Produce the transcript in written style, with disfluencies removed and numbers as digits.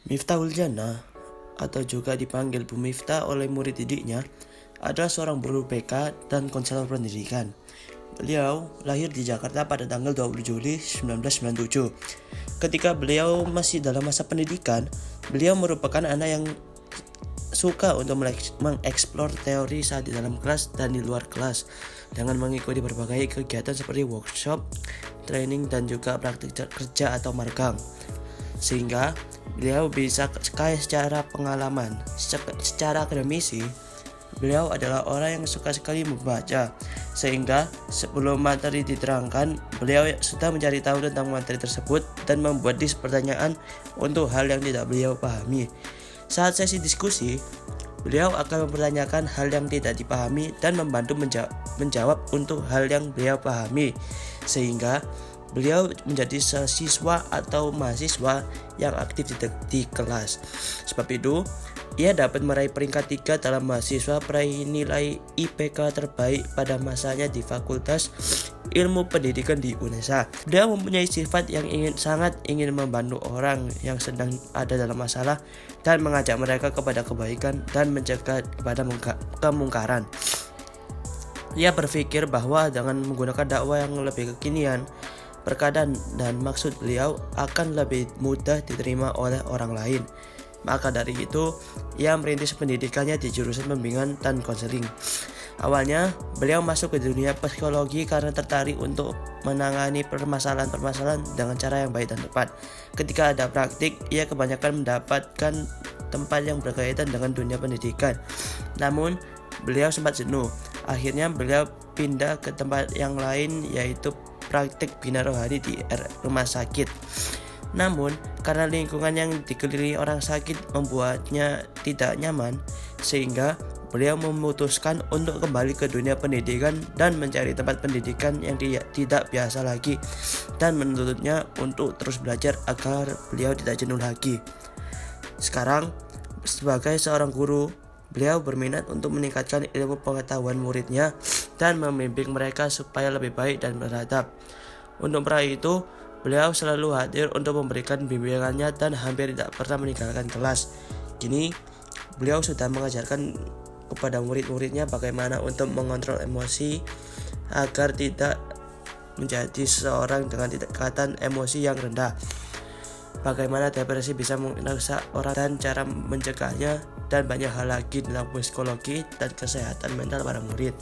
Miftahul Jannah atau juga dipanggil Bu Miftah oleh murid didiknya adalah seorang guru BK dan konselor pendidikan. Beliau lahir di Jakarta pada tanggal 20 Juli 1997. Ketika beliau masih dalam masa pendidikan, beliau merupakan anak yang suka untuk mengeksplor teori saat di dalam kelas dan di luar kelas dengan mengikuti berbagai kegiatan seperti workshop, training, dan juga praktik kerja atau magang. Sehingga beliau bisa kaya secara pengalaman. Secara akademisi, beliau adalah orang yang suka sekali membaca, sehingga sebelum materi diterangkan, beliau sudah mencari tahu tentang materi tersebut dan membuat list pertanyaan untuk hal yang tidak beliau pahami. Saat sesi diskusi, beliau akan mempertanyakan hal yang tidak dipahami dan membantu menjawab untuk hal yang beliau pahami, sehingga beliau menjadi siswa atau mahasiswa yang aktif di kelas. Sebab itu, ia dapat meraih peringkat 3 dalam mahasiswa peraih nilai IPK terbaik pada masanya di Fakultas Ilmu Pendidikan di UNESA. Beliau mempunyai sifat yang sangat ingin membantu orang yang sedang ada dalam masalah dan mengajak mereka kepada kebaikan dan mencegah kepada kemungkaran. Ia berpikir bahwa dengan menggunakan dakwah yang lebih kekinian, perkataan dan maksud beliau akan lebih mudah diterima oleh orang lain. Maka dari itu, ia merintis pendidikannya di jurusan pembimbingan dan konseling. Awalnya, beliau masuk ke dunia psikologi karena tertarik untuk menangani permasalahan-permasalahan dengan cara yang baik dan tepat. Ketika ada praktik, ia kebanyakan mendapatkan tempat yang berkaitan dengan dunia pendidikan. Namun, beliau sempat jenuh. Akhirnya, beliau pindah ke tempat yang lain, yaitu praktik bina rohani di rumah sakit. Namun, karena lingkungan yang dikelilingi orang sakit membuatnya tidak nyaman, sehingga beliau memutuskan untuk kembali ke dunia pendidikan dan mencari tempat pendidikan yang tidak biasa lagi, dan menuntutnya untuk terus belajar agar beliau tidak jenuh lagi. Sekarang, sebagai seorang guru, beliau berminat untuk meningkatkan ilmu pengetahuan muridnya dan membimbing mereka supaya lebih baik dan beradab. Untuk meraih itu, beliau selalu hadir untuk memberikan bimbingannya dan hampir tidak pernah meninggalkan kelas. Kini, beliau sudah mengajarkan kepada murid-muridnya bagaimana untuk mengontrol emosi agar tidak menjadi seseorang dengan tingkatan emosi yang rendah. Bagaimana depresi bisa merusak orang dan cara mencegahnya, dan banyak hal lagi tentang psikologi dan kesehatan mental para murid.